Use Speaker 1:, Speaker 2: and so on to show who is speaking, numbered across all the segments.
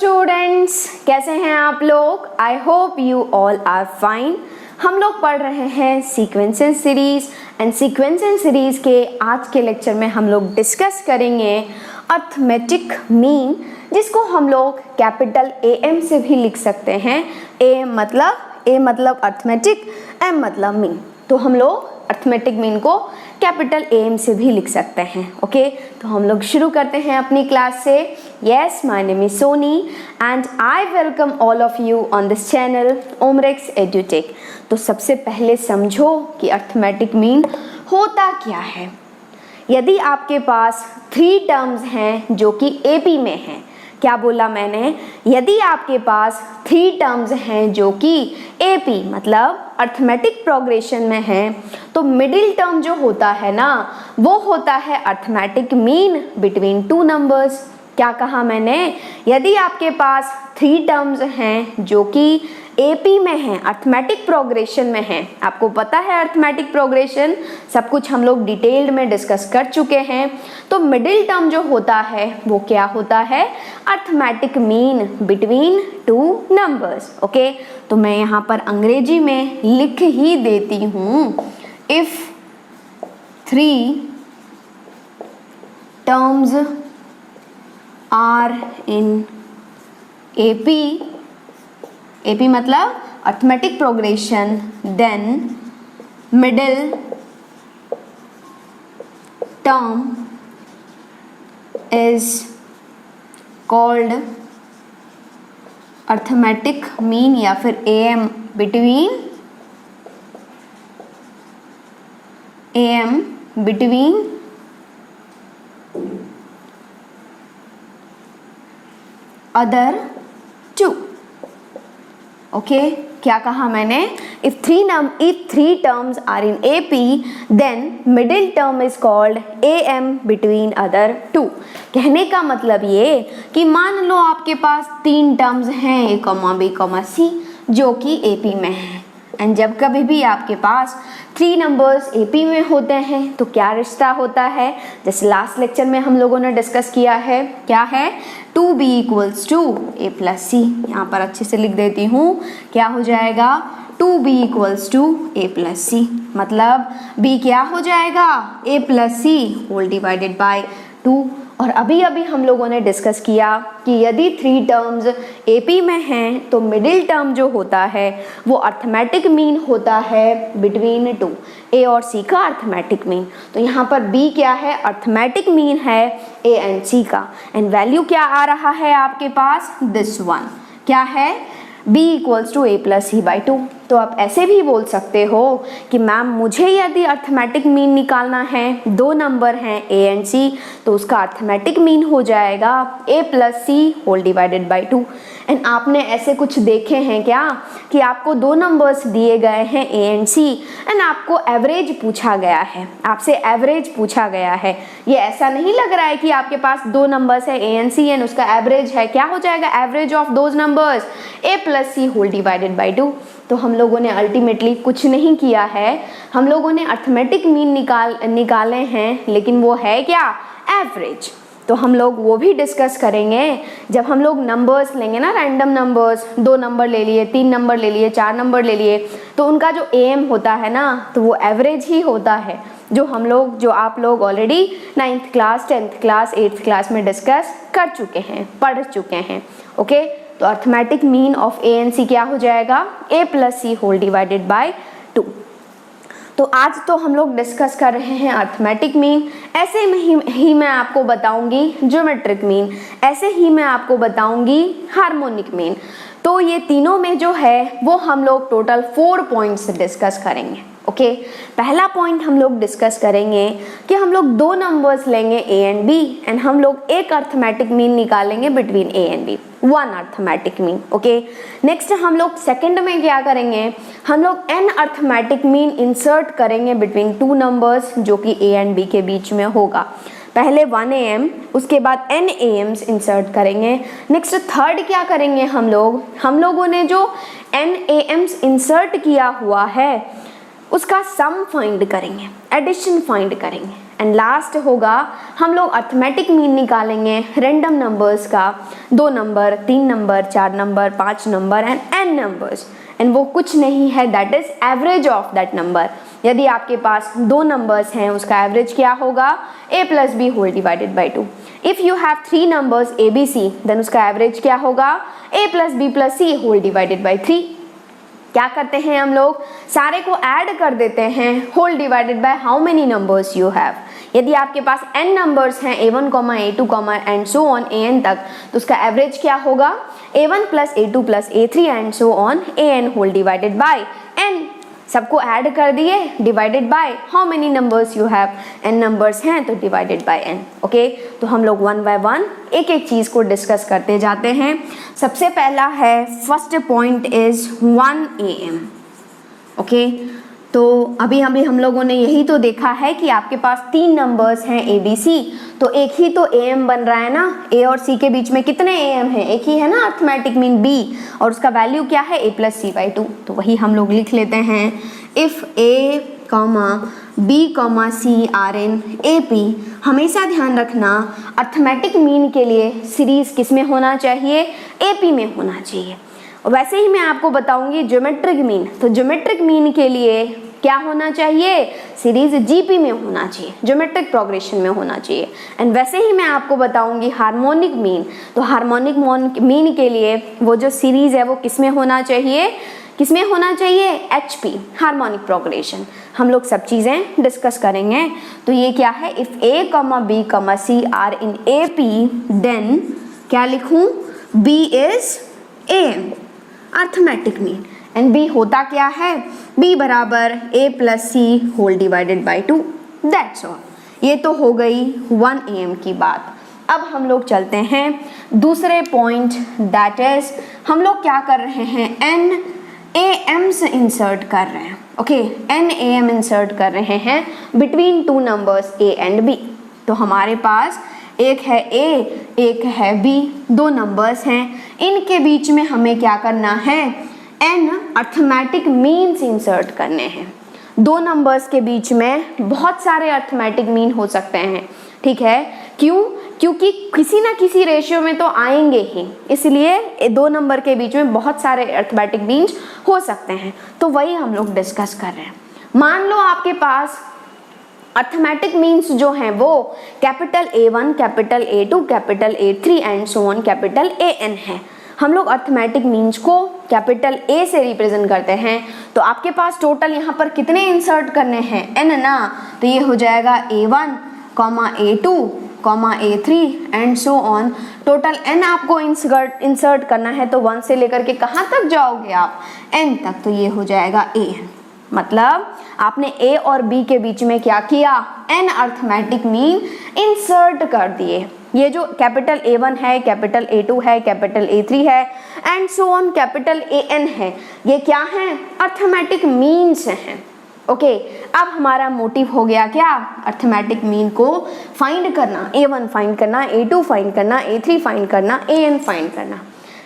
Speaker 1: Students, कैसे हैं आप लोग? I hope you all are fine. हम लोग पढ़ रहे हैं sequences series and sequences series के आज के लेक्चर में हम लोग डिस्कस करेंगे अर्थमेटिक मीन, जिसको हम लोग कैपिटल AM से भी लिख सकते हैं। A मतलब अर्थमेटिक, M मतलब मीन। तो हम लोग अर्थमेटिक मीन को कैपिटल AM से भी लिख सकते हैं। ओके, तो हम लोग शुरू करते हैं अपनी क्लास से। Yes, my name is Soni and I welcome all of you on this channel Omrex Edutech. तो सबसे पहले समझो कि अर्थमेटिक मीन होता क्या है। यदि आपके पास 3 टर्म्स हैं जो कि AP में हैं, क्या बोला मैंने? यदि आपके पास 3 टर्म्स हैं जो कि AP मतलब अर्थमेटिक प्रोग्रेशन में हैं, तो मिडिल टर्म जो होता है ना, वो होता है अर्थमेटिक मीन बिटवीन 2 नंबर्स। क्या कहा मैंने? यदि आपके पास 3 टर्म्स हैं जो कि AP में हैं, अर्थमेटिक प्रोग्रेशन में हैं, आपको पता है अर्थमेटिक प्रोग्रेशन सब कुछ हम लोग डिटेल्ड में डिस्कस कर चुके हैं। तो मिडिल टर्म जो होता है वो क्या होता है? Arithmetic mean between 2 numbers. Okay, तो मैं यहाँ पर अंग्रेजी में लिख ही देती हूँ। If 3 terms are in AP मतलब arithmetic progression, then middle term is called arithmetic mean या फिर AM बिटवीन अदर 2। ओके, क्या कहा मैंने? If 3 terms are in AP, then middle term is called AM between other 2। कहने का मतलब ये कि मान लो आपके पास 3 टर्म्स हैं A, B, C जो कि AP में है, एंड जब कभी भी आपके पास 3 नंबर्स AP में होते हैं तो क्या रिश्ता होता है? जैसे लास्ट लेक्चर में हम लोगों ने डिस्कस किया है, क्या है? 2B = A + C। यहाँ पर अच्छे से लिख देती हूँ, क्या हो जाएगा? 2B = A + C, मतलब B क्या हो जाएगा? A + C whole divided by 2। और अभी हम लोगों ने डिस्कस किया कि यदि 3 टर्म्स AP में हैं तो मिडिल टर्म जो होता है वो अर्थमेटिक मीन होता है बिटवीन 2। A और C का अर्थमेटिक मीन। तो यहाँ पर B क्या है? अर्थमेटिक मीन है A एंड C का, एंड वैल्यू क्या आ रहा है आपके पास? This one. क्या है? B = A + C/2। तो आप ऐसे भी बोल सकते हो कि मैम मुझे यदि अर्थमेटिक मीन निकालना है, 2 नंबर हैं A एंड C, तो उसका अर्थमेटिक मीन हो जाएगा A + C whole divided by 2। And आपने ऐसे कुछ देखे हैं क्या कि आपको 2 नंबर्स दिए गए हैं A एंड C, एंड आपको एवरेज पूछा गया है, आपसे एवरेज पूछा गया है। ये ऐसा नहीं लग रहा है कि आपके पास 2 नंबर्स है A एंड C एंड उसका एवरेज है, क्या हो जाएगा? Average of those numbers A + C whole divided by 2। तो हम लोगों ने अल्टीमेटली कुछ नहीं किया है, हम लोगों ने अर्थमेटिक मीन निकाले हैं, लेकिन वो है क्या? एवरेज। तो हम लोग वो भी डिस्कस करेंगे जब हम लोग नंबर्स लेंगे ना, रैंडम नंबर्स, 2 नंबर ले लिए, 3 नंबर ले लिए, 4 नंबर ले लिए, तो उनका जो AM होता है ना, तो वो एवरेज ही होता है, जो आप लोग already 9th class, 10th class, 8th class में डिस्कस कर चुके हैं, पढ़ चुके हैं। ओके, तो arithmetic mean of A and C क्या हो जाएगा? A + C whole divided by 2। तो आज तो हम लोग डिस्कस कर रहे हैं अर्थमेटिक मीन, ऐसे ही मैं आपको बताऊंगी ज्योमेट्रिक मीन, ऐसे ही मैं आपको बताऊंगी हार्मोनिक मीन। तो ये तीनों में जो है वो हम लोग टोटल 4 पॉइंट्स डिस्कस करेंगे। ओके, पहला पॉइंट हम लोग डिस्कस करेंगे कि हम लोग 2 नंबर्स लेंगे A एंड B, एंड हम लोग एक अर्थमेटिक मीन निकालेंगे between A and B, 1 arithmetic mean. Okay, next हम लोग सेकंड में क्या करेंगे? हम लोग n अर्थमेटिक मीन इंसर्ट करेंगे बिटवीन 2 नंबर्स जो कि A एंड B के बीच में होगा। पहले 1 AM, उसके बाद n AMs इंसर्ट करेंगे। नेक्स्ट थर्ड क्या करेंगे? हम लोगों ने जो n AMs इंसर्ट किया हुआ है उसका सम फाइंड करेंगे, एडिशन फाइंड करेंगे, एंड लास्ट होगा हम लोग अर्थमेटिक मीन निकालेंगे रैंडम नंबर्स का, 2 number, 3 number, 4 number, 5 number and n numbers, and वो कुछ नहीं है, that is average of that number. यदि आपके पास 2 नंबर्स हैं, उसका एवरेज क्या होगा, a plus B whole divided by 2। If you have 3 numbers a b c, then उसका एवरेज क्या होगा, a plus B plus c whole divided by 3। क्या करते हैं हम लोग, सारे को ऐड कर देते हैं, whole divided by how many numbers you have. यदि आपके पास n नंबर्स हैं, a1, a2, and so on an तक, तो उसका एवरेज क्या होगा, a1 plus a2 plus a3 and so on an whole divided by n। सबको ऐड कर दिए, divided by how many numbers you have, n numbers हैं तो डिवाइडेड बाय n। ओके, तो हम लोग 1 बाय 1 एक एक चीज को डिस्कस करते जाते हैं। सबसे पहला है, first point is 1 am। Okay, तो अभी हम लोगों ने यही तो देखा है कि आपके पास 3 नंबर्स हैं a b c, तो एक ही तो am बन रहा है ना, a और c के बीच में कितने am हैं, एक ही है ना अर्थमेटिक मीन b, और उसका वैल्यू क्या है, a प्लस c बाई 2। तो वही हम लोग लिख लेते हैं, if a, b, c are in A P. हमेशा ध्यान रखना अर्थमेटिक मीन के लिए सीरीज किस में होना चाहिए, ए पी में होना चाहिए। वैसे ही मैं आपको बताऊंगी ज्योमेट्रिक मीन, तो ज्योमेट्रिक मीन के लिए क्या होना चाहिए, सीरीज जीपी में होना चाहिए, ज्योमेट्रिक प्रोग्रेशन में होना चाहिए। एंड वैसे ही मैं आपको बताऊंगी हार्मोनिक मीन, तो हार्मोनिक मीन के लिए वो जो सीरीज है वो किस में होना चाहिए, किसमें होना चाहिए, एचपी, हार्मोनिक प्रोग्रेशन। हम लोग सब चीजें डिस्कस करेंगे। तो ये क्या है, if A B C are in A P, then क्या लिखूं, B is M, arithmetic mean, and B होता क्या है, बी बराबर a plus C whole divided by 2, that's all. ये तो हो गई 1 am की बात। अब हम लोग चलते हैं दूसरे पॉइंट, दैट इज हम लोग क्या कर रहे हैं, n am से इंसर्ट कर रहे हैं। ओके, n am इंसर्ट कर रहे हैं between 2 numbers a and b। तो हमारे पास एक है a, एक है b, 2 नंबर्स हैं, इनके बीच में हमें क्या करना है, n अर्थमेटिक मीन्स इंसर्ट करने हैं। 2 नंबर्स के बीच में बहुत सारे अर्थमेटिक मीन हो सकते हैं, ठीक है, क्यों, क्योंकि किसी ना किसी रेशियो में तो आएंगे ही, इसलिए 2 नंबर के बीच में बहुत सारे अर्थमेटिक मीन्स हो सकते हैं। तो वही हम लोग डिस्कस कर रहे हैं। मान लो आपके पास अर्थमेटिक मीन्स जो हैं वो capital A1, capital A2, capital A3 and so on capital AN है। हम लोग अर्थमेटिक मीन्स को कैपिटल A से रिप्रेजेंट करते हैं। तो आपके पास टोटल यहाँ पर कितने इंसर्ट करने हैं, n ना, तो ये हो जाएगा A1, A2, A3 and so on. Total n आपको इंसर्ट करना है, तो 1 से लेकर के कहाँ तक जाओगे आप, n तक, तो ये हो जाएगा an। मतलब आपने a और b के बीच में क्या किया, n अर्थमेटिक मीन इंसर्ट कर दिए। ये जो कैपिटल A1 है, कैपिटल A2 है, कैपिटल A3 है and so on capital AN है, ये क्या है, अर्थमेटिक मीन्स हैं। ओके, अब हमारा मोटिव हो गया क्या, अर्थमेटिक मीन को फाइंड करना, A1 फाइंड करना, A2 फाइंड करना, A3 फाइंड करना, AN फाइंड करना।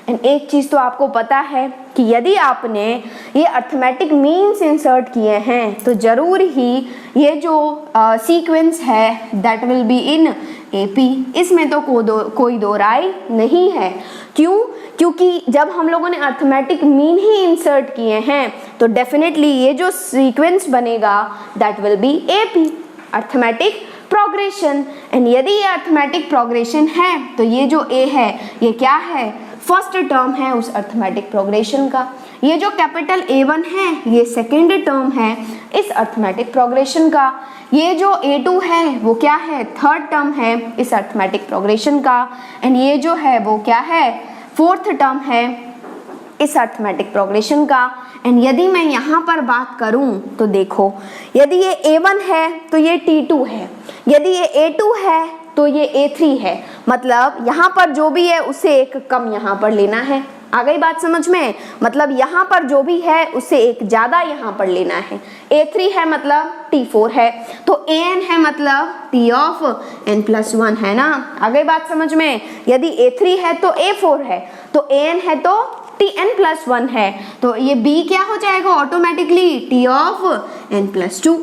Speaker 1: एंड एक चीज़ तो आपको पता है कि यदि आपने ये अर्थमेटिक मीन्स इंसर्ट किए हैं तो ज़रूर ही ये जो सीक्वेंस है that will be in AP, इसमें तो कोई दो राय नहीं है। क्यों, क्योंकि जब हम लोगों ने अर्थमेटिक मीन ही इंसर्ट किए हैं तो डेफिनेटली ये जो सीक्वेंस बनेगा that will be AP, arithmetic progression. And यदि ये अर्थमेटिक प्रोग्रेशन है तो ये जो A है ये क्या है, फर्स्ट टर्म है उस अर्थमेटिक प्रोग्रेशन का। ये जो कैपिटल A1 है ये सेकेंड टर्म है इस अर्थमेटिक प्रोग्रेशन का। ये जो A2 है वो क्या है, थर्ड टर्म है इस अर्थमेटिक प्रोग्रेशन का। एंड ये जो है वो क्या है, फोर्थ टर्म है इस अर्थमेटिक प्रोग्रेशन का। एंड यदि मैं यहाँ पर बात करूँ तो देखो, यदि ये A1 है तो ये T2 है, यदि ये A2 है तो ये A3 है। मतलब यहाँ पर जो भी है उससे एक कम यहाँ पर लेना है। आ गई बात समझ में, मतलब यहाँ पर जो भी है उससे एक ज़्यादा यहाँ पर लेना है। A3 है मतलब T4 है, तो AN है मतलब T ऑफ n+1 है ना। आ गई बात समझ में, यदि A3 है तो A4 है, तो AN है तो टी एन प्लस वन है, तो ये बी क्या हो जाएगा automatically, T of N plus two.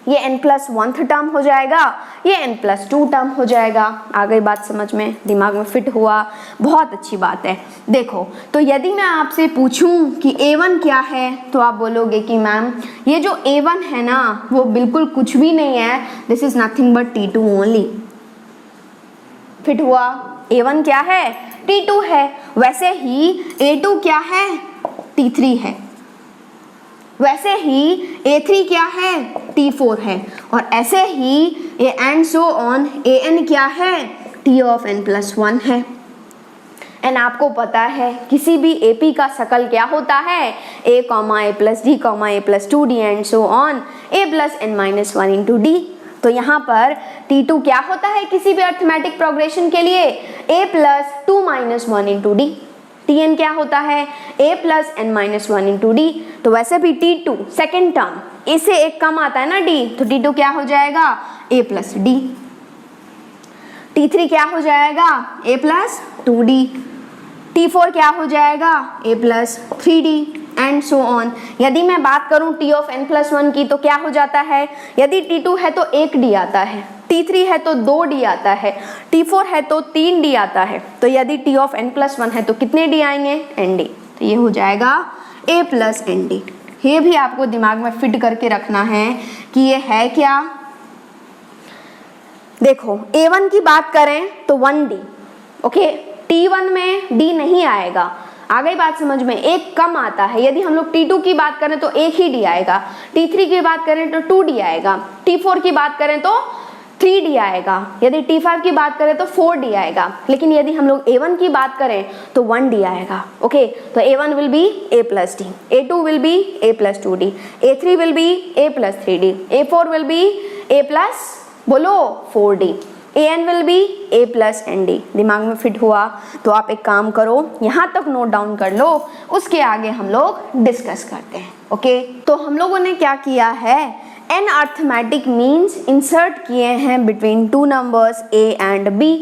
Speaker 1: ये n प्लस वन टर्म हो जाएगा, ये n प्लस टू टर्म हो जाएगा। आ गई बात समझ में, दिमाग में फिट हुआ, बहुत अच्छी बात है। देखो तो यदि मैं आपसे पूछूं कि a1 क्या है, तो आप बोलोगे कि मैम ये जो a1 है ना वो बिल्कुल कुछ भी नहीं है, this is nothing but T2 only. Fit हुआ, a1 क्या है, T2 है। वैसे ही a2 क्या है, T3 है। वैसे ही A3 क्या है, T4 है। और ऐसे ही ये एंड सो ऑन AN क्या है, T of n plus one है। एंड आपको पता है किसी भी AP का शकल क्या होता है, A, A plus D, A plus 2D and so on A plus n minus one into D। तो यहाँ पर T2 क्या होता है किसी भी अर्थमेटिक प्रोग्रेशन के लिए, A plus 2 minus one into D। Tn क्या होता है, A plus n minus one into D. तो वैसे भी T2 सेकेंड टर्म, इससे एक कम आता है ना D, तो T2 क्या हो जाएगा, A प्लस डी। T3 क्या हो जाएगा, A प्लस 2D। T4 क्या हो जाएगा, A plus 3D and so on. यदि मैं बात करूं T of n plus one की, तो क्या हो जाता है, यदि T2 है तो 1D आता है, T3 है तो 2D आता है, T4 है तो 3D आता है। तो यदि T of n plus one है तो कितने D आएंगे, ND। तो ये हो जाएगा A प्लस ND। ये भी आपको दिमाग में फिट करके रखना है कि ये है क्या। देखो A1 की बात करें तो 1D, ओके। T1 में D नहीं आएगा, आ गई बात समझ में, एक कम आता है। यदि हम लोग T2 की बात करें तो एक ही D आएगा, T3 की बात करें तो 2D आएगा, T4 की बात करें तो 3D आएगा, यदि T5 की बात करें तो 4D आएगा। लेकिन यदि हम लोग A1 की बात करें तो 1D आएगा, ओके। तो A1 will be A plus D, A2 will be A plus 2D, A3 will be A plus 3D, A4 will be A plus बोलो 4D, AN will be A plus ND। दिमाग में fit हुआ, तो आप एक काम करो, यहाँ तक नोट डाउन कर लो, उसके आगे हम लोग डिस्कस करते हैं, ओके। तो हम लोगों ने क्या किया है, n अर्थमेटिक मीन्स इंसर्ट किए हैं between two numbers A and B।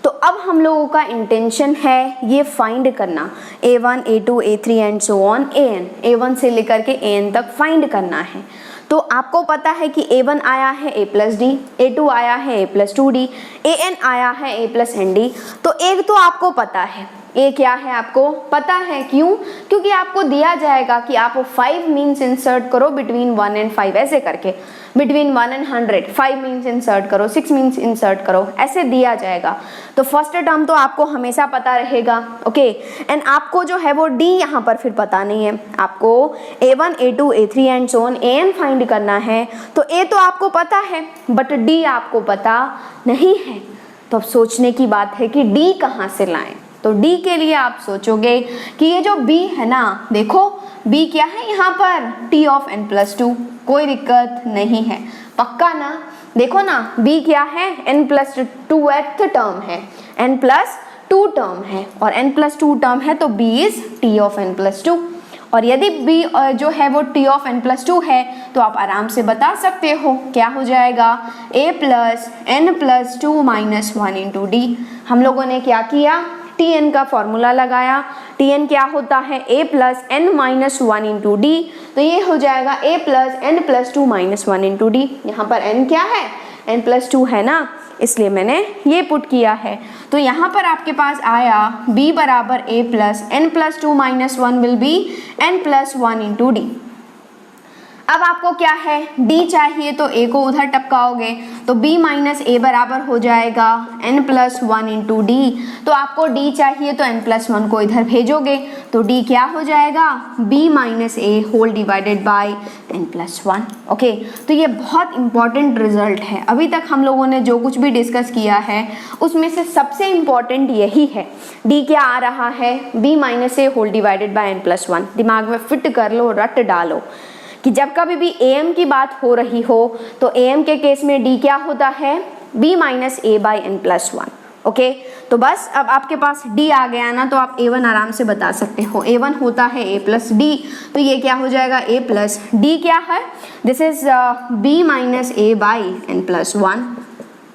Speaker 1: तो अब हम लोगों का इंटेंशन है ये फाइंड करना, A1, A2, A3 and so on AN, A1 से लेकर के AN तक फाइंड करना है। तो आपको पता है कि A1 आया है A प्लस डी, A2 आया है A प्लस 2D, AN आया है A प्लस ND। तो एक तो आपको पता है, ये क्या है आपको पता है, क्यों, क्योंकि आपको दिया जाएगा कि आप 5 मीन्स इंसर्ट करो बिटवीन 1 एंड 5, ऐसे करके बिटवीन 1 एंड 100 5 मीन्स इंसर्ट करो, 6 मीन्स इंसर्ट करो, ऐसे दिया जाएगा। तो फर्स्ट टर्म तो आपको हमेशा पता रहेगा, ओके। एंड आपको जो है वो D यहाँ पर फिर पता नहीं है, आपको A1, A2, A3 and so on AN find करना है। तो A तो आपको पता है बट D आपको पता नहीं है। तो अब सोचने की बात है कि D कहाँ से लाएं। तो D के लिए आप सोचोगे कि ये जो B है ना, देखो B क्या है यहाँ पर, T ऑफ n प्लस 2, कोई दिक्कत नहीं है, पक्का ना। देखो ना B क्या है, n प्लस 2th टर्म है, n प्लस 2 टर्म है, और n प्लस 2 टर्म है तो B is T of n plus 2। और यदि B जो है वो T ऑफ n प्लस 2 है तो आप आराम से बता सकते हो क्या हो जाएगा, A plus n plus 2 minus 1 into D। हम लोगों ने क्या किया, Tn का फॉर्मूला लगाया। Tn क्या होता है, A plus n minus 1 into D. तो ये हो जाएगा A plus n plus 2 minus 1 into D. यहाँ पर n क्या है, n प्लस 2 है ना, इसलिए मैंने ये पुट किया है। तो यहाँ पर आपके पास आया B बराबर A plus n plus 2 minus 1 will B n plus 1 into D. अब आपको क्या है, D चाहिए तो A को उधर टपकाओगे, तो B माइनस A बराबर हो जाएगा n प्लस 1 इंटू डी। तो आपको D चाहिए तो n प्लस 1 को इधर भेजोगे, तो D क्या हो जाएगा, B minus A whole divided by n plus 1, okay. तो ये बहुत इंपॉर्टेंट रिजल्ट है। अभी तक हम लोगों ने जो कुछ भी डिस्कस किया है उसमें से सबसे इम्पॉर्टेंट यही है। D क्या आ रहा है, B minus A whole divided by n plus 1। दिमाग में फिट कर लो, रट डालो कि जब कभी भी AM की बात हो रही हो तो AM के केस में D क्या होता है, B minus A by n plus 1, okay. तो बस अब आपके पास D आ गया ना, तो आप A1 आराम से बता सकते हो। A1 होता है A प्लस D, तो ये क्या हो जाएगा, A प्लस D क्या है, this is B minus A by n plus 1,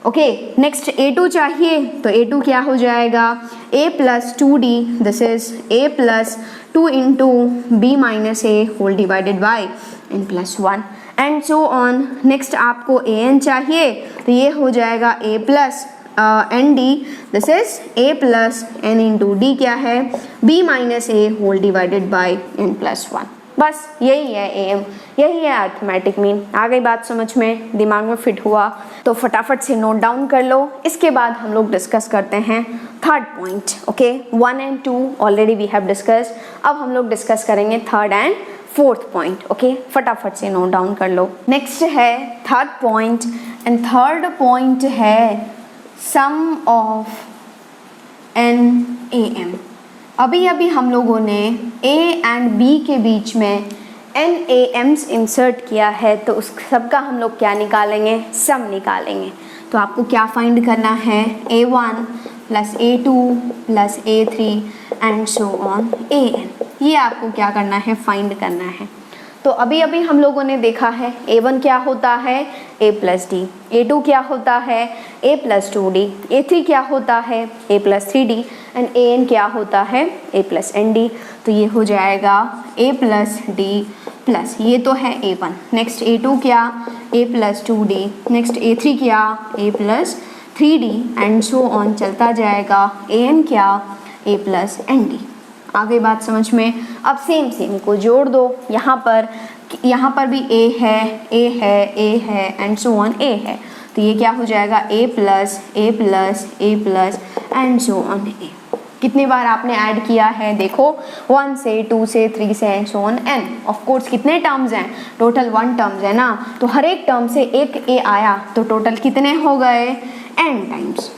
Speaker 1: okay next A2 चाहिए, तो A2 क्या हो जाएगा, A plus 2D, this is A plus 2 into B minus A whole divided by n plus 1 and so on. Next आपको AN चाहिए, तो ये हो जाएगा A plus ND, this is A plus N into D क्या है, B minus A whole divided by n plus 1। बस यही है AM, यही है अर्थमेटिक मीन। आ गई बात समझ में, दिमाग में फिट हुआ तो फटाफट से नोट डाउन कर लो। इसके बाद हम लोग डिस्कस करते हैं third point. Okay 1 and 2 already we have discuss, अब हम लोग डिस्कस करेंगे third and fourth point. Okay फटाफट से नोट डाउन कर लो। नेक्स्ट है third point and third point है सम ऑफ NAM। अभी अभी हम लोगों ने A एंड B के बीच में NAMs इंसर्ट किया है, तो उस सब का हम लोग क्या निकालेंगे, सम निकालेंगे। तो आपको क्या फाइंड करना है, A1 plus A2 plus A3 and so on AN। ये आपको क्या करना है, फाइंड करना है। तो अभी अभी हम लोगों ने देखा है A1 क्या होता है, A प्लस D, A2 क्या होता है, A प्लस 2D, A3 क्या होता है, A plus 3D and AN क्या होता है, A प्लस ND। तो ये हो जाएगा A प्लस D प्लस, ये तो है A1, नेक्स्ट A2 क्या, A plus 2D, next A3 क्या, A plus 3D and so on चलता जाएगा, AN क्या, A प्लस ND। आ गई बात समझ में। अब सेम सेम को जोड़ दो, यहाँ पर भी A है, A है, A है एंड सो ऑन A है, तो ये क्या हो जाएगा, A plus A plus A plus and so on A। कितनी बार आपने ऐड किया है, देखो 1 से 2 से 3 से and so on n। Of course कितने टर्म्स हैं, टोटल 1 टर्म्स है ना, तो हर एक टर्म से एक A आया, तो टोटल कितने हो गए, n टाइम्स।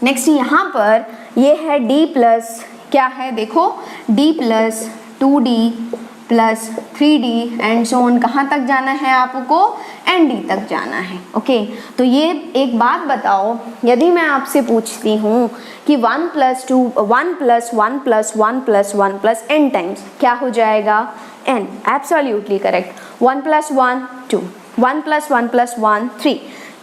Speaker 1: नेक्स्ट यहाँ पर ये है D प्लस क्या है, देखो D plus 2D plus 3D and so on, कहाँ तक जाना है आपको, ND तक जाना है। ओके तो ये एक बात बताओ, यदि मैं आपसे पूछती हूँ कि 1 plus 1 plus 1 plus 1 plus 1 plus n times क्या हो जाएगा, n। Absolutely correct. 1 plus 1 2, 1 plus 1 plus 1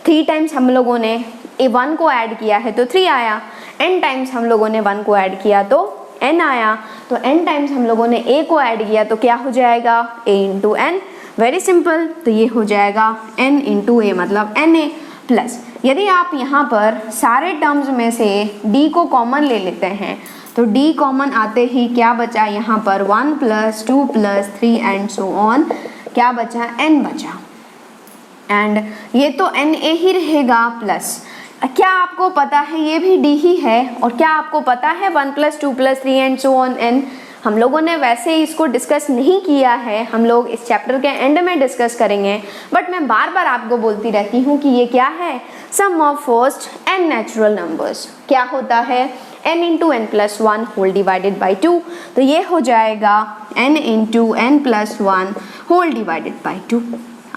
Speaker 1: 3 times हम लोगों ने A1 को ऐड किया है तो 3 आया, n टाइम्स हम लोगों ने 1 को ऐड किया तो n आया, तो n टाइम्स हम लोगों ने A को ऐड किया तो क्या हो जाएगा, A into n। Very simple, तो ये हो जाएगा n इंटू A मतलब NA प्लस। यदि आप यहाँ पर सारे टर्म्स में से D को कॉमन ले लेते हैं, तो D कॉमन आते ही क्या बचा यहाँ पर, 1 plus 2 plus 3 and so on, क्या बचा, n बचा एंड ये तो NA ही रहेगा प्लस। क्या आपको पता है ये भी D ही है, और क्या आपको पता है 1 plus 2 plus 3 and so on n। हम लोगों ने वैसे इसको डिस्कस नहीं किया है, हम लोग इस चैप्टर के एंड में डिस्कस करेंगे, बट मैं बार बार आपको बोलती रहती हूँ कि ये क्या है, sum of first n natural numbers. क्या होता है, n into n plus 1 whole divided by 2, तो ये हो जाएगा n into n plus 1 whole divided by 2।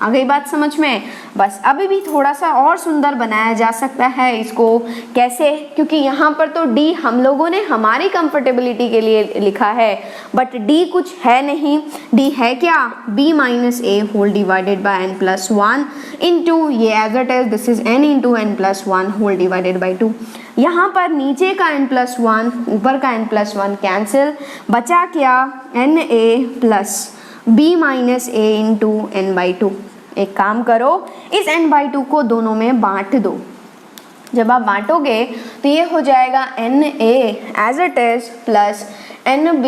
Speaker 1: आ गई बात समझ में। बस अभी भी थोड़ा सा और सुंदर बनाया जा सकता है इसको, कैसे, क्योंकि यहाँ पर तो D हम लोगों ने हमारी कंफर्टेबिलिटी के लिए लिखा है, बट D कुछ है नहीं, D है क्या, B minus A whole divided by n plus 1 into ये as it is, this is n into n plus 1 whole divided by 2। यहाँ पर नीचे का n प्लस 1 ऊपर का n प्लस 1 कैंसिल, बचा क्या, NA plus B minus A into n by 2। एक काम करो, इस n बाई 2 को दोनों में बांट दो। जब आप बांटोगे तो ये हो जाएगा NA as it is plus NB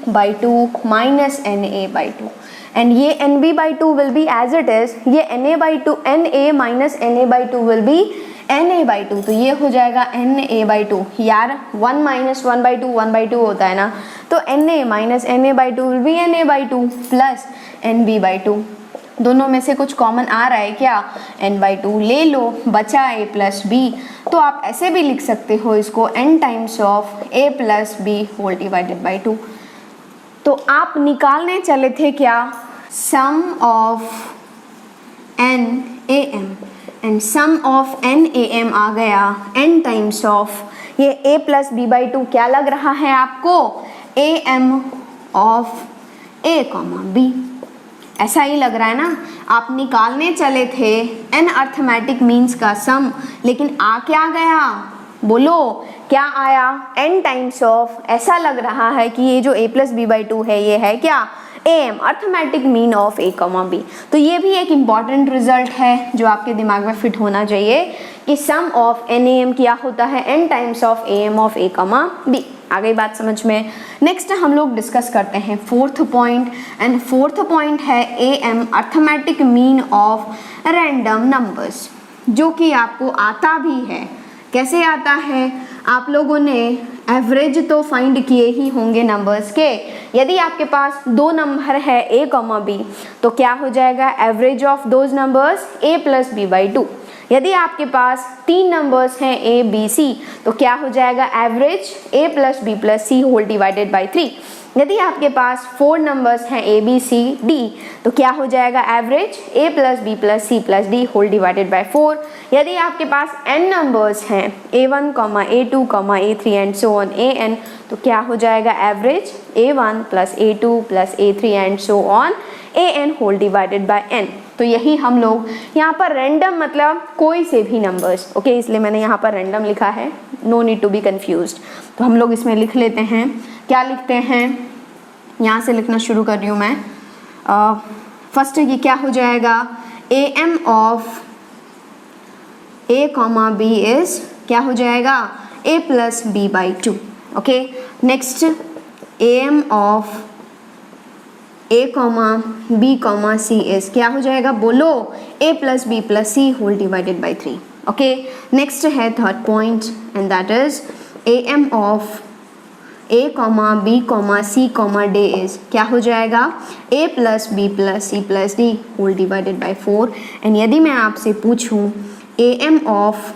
Speaker 1: by 2 minus NA by 2 and ये NB by 2 will be as it is, ये NA by 2 NA minus NA by 2 will be NA by 2, तो ये हो जाएगा NA बाई 2। यार 1 माइनस 1 बाई 2 1 बाई 2 होता है ना, तो NA minus NA by 2 will be NA by 2 plus NB by 2। दोनों में से कुछ कॉमन आ रहा है क्या, n बाई 2 ले लो, बचा a प्लस b। तो आप ऐसे भी लिख सकते हो इसको, n times of a plus b whole divided by 2। तो आप निकालने चले थे क्या, sum of NAM and sum of NAM आ गया n टाइम्स ऑफ ये a प्लस b बाई 2, क्या लग रहा है आपको, AM of a comma b। ऐसा ही लग रहा है ना, आप निकालने चले थे n अर्थमेटिक मीन्स का सम, लेकिन आ क्या गया, बोलो क्या आया, n टाइम्स ऑफ, ऐसा लग रहा है कि ये जो a प्लस बी बाई 2 है ये है क्या, am arithmetic mean of a comma b। तो ये भी एक इम्पॉर्टेंट रिजल्ट है जो आपके दिमाग में फिट होना चाहिए कि सम ऑफ NAM क्या होता है, n times of AM of a comma b। आ गई बात समझ में। नेक्स्ट हम लोग डिस्कस करते हैं fourth point, and fourth point है AM arithmetic mean of random numbers, जो कि आपको आता भी है। कैसे आता है, आप लोगों ने एवरेज तो फाइंड किए ही होंगे नंबर्स के। यदि आपके पास दो नंबर है a कॉमा b, तो क्या हो जाएगा, average of those numbers a plus B by 2। यदि आपके पास तीन नंबर्स हैं a b c, तो क्या हो जाएगा, average a plus B plus C whole divided by 3। यदि आपके पास फोर नंबर्स हैं a b c d, तो क्या हो जाएगा, average a plus B plus C plus D whole divided by 4। यदि आपके पास n नंबर्स हैं a1, a2, a3 and so on an, तो क्या हो जाएगा, average a1 plus a2 plus a3 and so on an whole divided by n। तो यही हम लोग यहाँ पर रैंडम मतलब कोई से भी नंबर्स, ओके, इसलिए मैंने यहाँ पर रैंडम लिखा है, no need to be confused. तो हम लोग इसमें लिख लेते हैं, क्या लिखते हैं, यहाँ से लिखना शुरू कर रही हूँ मैं। फर्स्ट ये क्या हो जाएगा, AM of A comma B is क्या हो जाएगा, A plus B by 2। Okay, next AM of A comma B comma C is क्या हो जाएगा, बोलो, A plus B plus C whole divided by 3। Okay, next है third point, and that is AM of A comma B comma C comma D is क्या हो जाएगा, A plus B plus C plus D whole divided by 4। And यदि मैं आपसे पूछूं AM of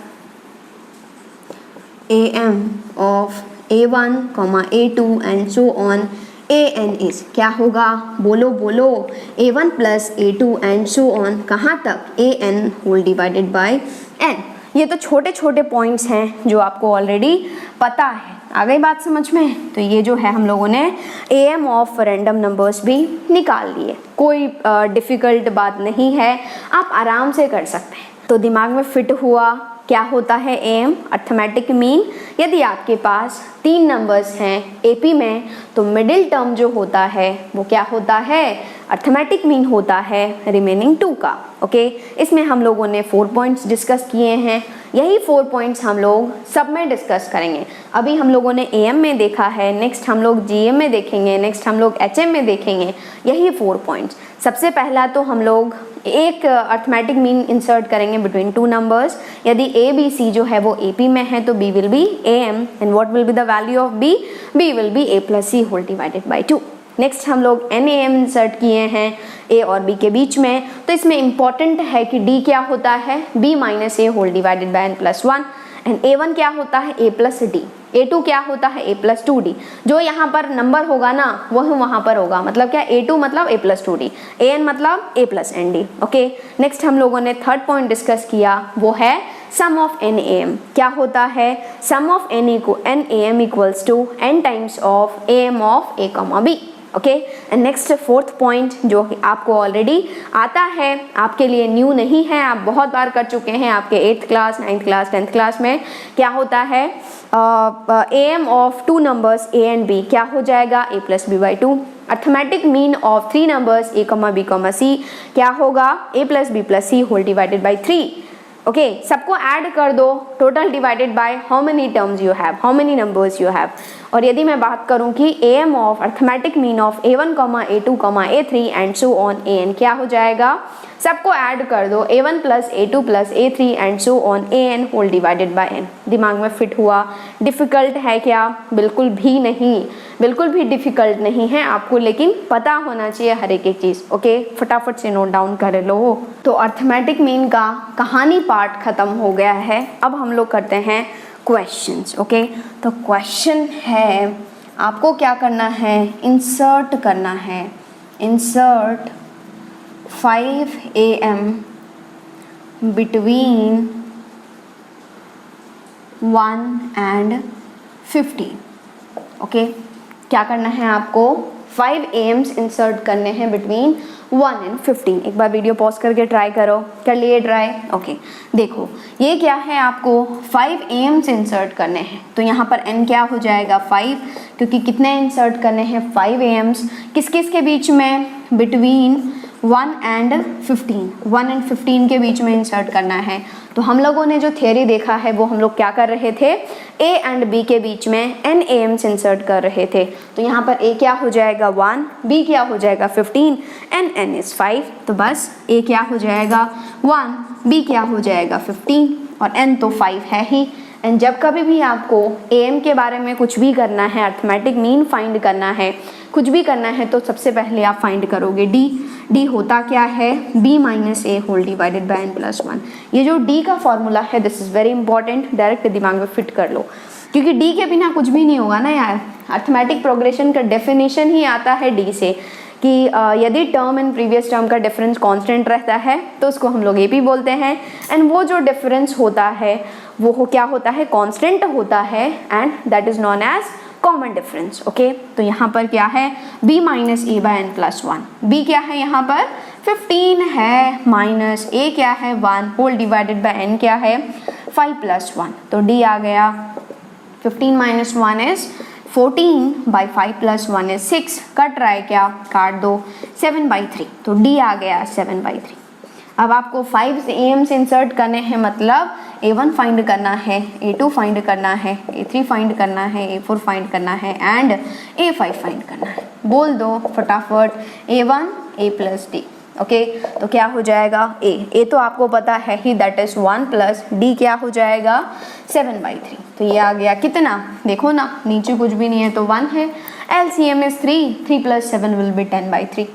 Speaker 1: A1 comma A2 and so on AN is क्या होगा, बोलो बोलो, A1 plus A2 and so on कहाँ तक, AN whole divided by N। ये तो छोटे छोटे पॉइंट्स हैं जो आपको ऑलरेडी पता है। आ गई बात समझ में। तो ये जो है हम लोगों ने AM ऑफ रैंडम नंबर्स भी निकाल लिए, कोई डिफ़िकल्ट बात नहीं है, आप आराम से कर सकते हैं। तो दिमाग में फिट हुआ क्या होता है AM अर्थमेटिक मीन। यदि आपके पास तीन नंबर्स हैं AP में, तो मिडिल टर्म जो होता है वो क्या होता है, अर्थमेटिक मीन होता है रिमेनिंग 2 का। ओके, इसमें हम लोगों ने 4 पॉइंट्स डिस्कस किए हैं, यही 4 पॉइंट्स हम लोग सब में डिस्कस करेंगे। अभी हम लोगों ने AM में देखा है, नेक्स्ट हम लोग GM में देखेंगे, नेक्स्ट हम लोग HM में देखेंगे, यही 4 पॉइंट्स। सबसे पहला तो हम लोग एक अर्थमेटिक मीन इंसर्ट करेंगे बिटवीन 2 नंबर्स। यदि ABC जो है वो AP में है तो B will be AM, and what will be the value of B will be A plus C whole divided by 2। Next हम लोग NAM इंसर्ट किए हैं A और B के बीच में, तो इसमें इंपॉर्टेंट है कि D क्या होता है, B minus A whole divided by N plus 1, and A1 क्या होता है, A प्लस D, A2 क्या होता है, A प्लस 2D। जो यहाँ पर नंबर होगा ना वह वहाँ पर होगा, मतलब क्या, A2 मतलब A प्लस 2D, AN मतलब A plus ND। Okay, next हम लोगों ने थर्ड पॉइंट डिस्कस किया, वो है सम ऑफ NAM। क्या होता है, sum of NAM equals to N times of AM of A comma B। Okay, and next fourth point जो आपको ऑलरेडी आता है, आपके लिए न्यू नहीं है, आप बहुत बार कर चुके हैं आपके 8th class, 9th class, 10th class में। क्या होता है, AM of 2 numbers A and B क्या हो जाएगा, A plus B by 2। Arithmetic mean of 3 numbers A comma B comma C क्या होगा, A plus B plus C whole divided by 3। Okay, सबको ऐड कर दो, total divided by how many terms you have, how many numbers you have. और यदि मैं बात करूं कि AM of arithmetic mean of A1 A2 A3 and so on AN क्या हो जाएगा, सबको ऐड कर दो, A1 plus A2 plus A3 and so on AN whole divided by N। दिमाग में फिट हुआ। डिफ़िकल्ट है क्या, बिल्कुल भी नहीं, बिल्कुल भी डिफ़िकल्ट नहीं है आपको, लेकिन पता होना चाहिए हर एक चीज़। ओके, फटाफट से नोट डाउन कर लो। तो अर्थमेटिक मीन का कहानी पार्ट ख़त्म हो गया है, अब हम लोग करते हैं क्वेश्चंस। ओके, तो क्वेश्चन है, आपको क्या करना है, इंसर्ट करना है, insert 5 AM between 1 and 50। Okay, क्या करना है आपको, 5 AMs इंसर्ट करने हैं बिटवीन 1 and 15। एक बार वीडियो पॉज करके ट्राई करो, कर लिए ट्राई? ओके, देखो ये क्या है, आपको 5 AMs इंसर्ट करने हैं, तो यहाँ पर n क्या हो जाएगा 5, क्योंकि कितने इंसर्ट करने हैं 5 AMs, किस किस के बीच में, बिटवीन 1 and 15 के बीच में इंसर्ट करना है। तो हम लोगों ने जो थियरी देखा है वो हम लोग क्या कर रहे थे, A and B के बीच में n AMs इंसर्ट कर रहे थे। तो यहाँ पर A क्या हो जाएगा 1, B क्या हो जाएगा 15 and n is 5। तो बस A क्या हो जाएगा 1, B क्या हो जाएगा 15 और n तो 5 है ही। एंड जब कभी भी आपको AM के बारे में कुछ भी करना है, अर्थमेटिक मीन फाइंड करना है, कुछ भी करना है, तो सबसे पहले आप फाइंड करोगे D होता क्या है, B minus a whole divided by n plus 1। ये जो D का फॉर्मूला है, this is very important, direct दिमाग में फिट कर लो, क्योंकि D के बिना कुछ भी नहीं होगा ना यार। अर्थमेटिक प्रोग्रेशन का डेफिनेशन ही आता है D से, कि यदि टर्म एंड प्रीवियस टर्म का डिफरेंस कांस्टेंट रहता है तो उसको हम लोग AP बोलते हैं, एंड वो जो डिफरेंस होता है वो क्या होता है, कांस्टेंट होता है, and that is known as common difference. Okay, तो यहाँ पर क्या है, B minus a by n plus 1। B क्या है यहाँ पर 15 है, माइनस A क्या है 1 होल डिवाइडेड बाय n क्या है 5 प्लस 1। तो D आ गया 15 minus 1 is 14 by 5 plus 1 is 6। Cut रहा है क्या, काट दो, 7/3। तो D आ गया 7/3। अब आपको 5 AMs इंसर्ट करने हैं, मतलब A1 फाइंड करना है, A2 फाइंड करना है, A3 फाइंड करना है, A4 फाइंड करना है, एंड A5 फाइंड करना है। बोल दो फटाफट, A1 A plus D। Okay, तो क्या हो जाएगा A तो आपको पता है ही, दैट इज 1 प्लस D क्या हो जाएगा 7/3। तो ये आ गया कितना, देखो ना नीचे कुछ भी नहीं है तो 1 है। LCM is 3 plus 7 will be 10/3,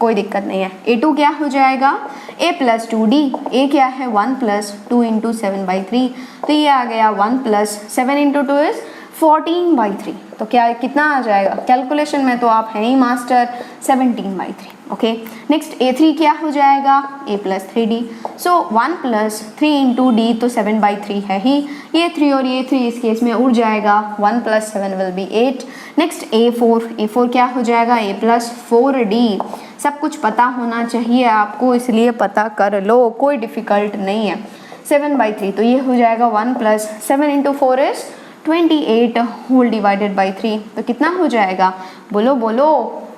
Speaker 1: कोई दिक्कत नहीं है। A2 क्या हो जाएगा A प्लस 2D। A क्या है 1 प्लस 2 इंटू 7/3, तो ये आ गया 1 प्लस 7 इंटू 2 इज 14/3। तो क्या कितना आ जाएगा, कैलकुलेशन में तो आप हैं ही मास्टर, 17/3। ओके, नेक्स्ट A3 क्या हो जाएगा A plus 3D। So 1 plus 3 into D तो 7/3 है ही, ये 3 और ये 3 इस केस में उड़ जाएगा, 1 plus 7 will be 8। Next A4 क्या हो जाएगा A प्लस 4D। सब कुछ पता होना चाहिए आपको, इसलिए पता कर लो, कोई डिफ़िकल्ट नहीं है। 7/3 तो ये हो जाएगा 1 plus 7 into 4 is 28 whole divided by 3। तो कितना हो जाएगा, बोलो बोलो,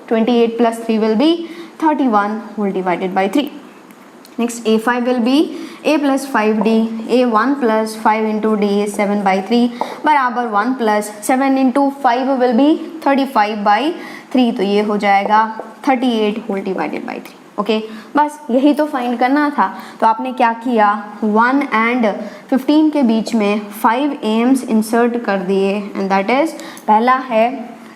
Speaker 1: 28 plus 3 will be 31 whole divided by 3। Next A5 will be A plus 5D। A 1 plus 5 into D is 7/3 बराबर 1 प्लस 7 इंटू 5 विल बी 35/3। तो ये हो जाएगा 38 होल डिवाइडेड बाई 3। ओके, बस यही तो फाइंड करना था। तो आपने क्या किया, 1 and 15 के बीच में 5 AMs इंसर्ट कर दिए, एंड दैट इज, पहला है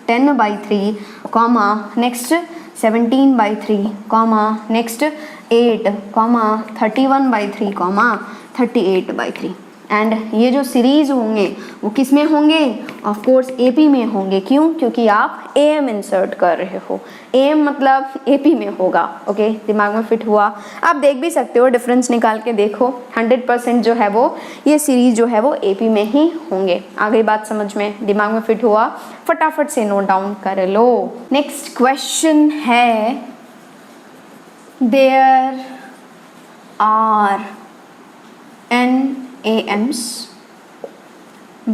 Speaker 1: 10/3 comma, next 17/3 comma, next 8 comma, 31/3 comma 38/3। And ये जो सीरीज होंगे वो किस में होंगे, ऑफ कोर्स AP में होंगे। क्यों, क्योंकि आप AM इंसर्ट कर रहे हो, AM मतलब AP में होगा। ओके, दिमाग में फिट हुआ। आप देख भी सकते हो, डिफरेंस निकाल के देखो, 100% जो है वो ये सीरीज जो है वो AP में ही होंगे। आ गई बात समझ में, दिमाग में फिट हुआ, फटाफट से नोट डाउन कर लो। नेक्स्ट क्वेश्चन है, there are n AMs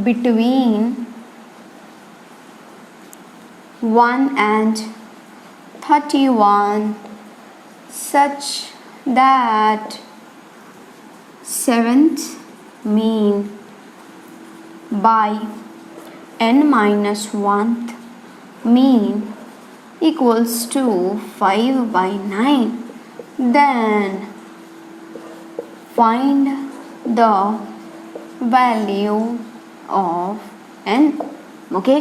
Speaker 1: between 1 and 31 such that 7th mean by n minus 1th mean equals to 5/9, then find the value of n। Okay,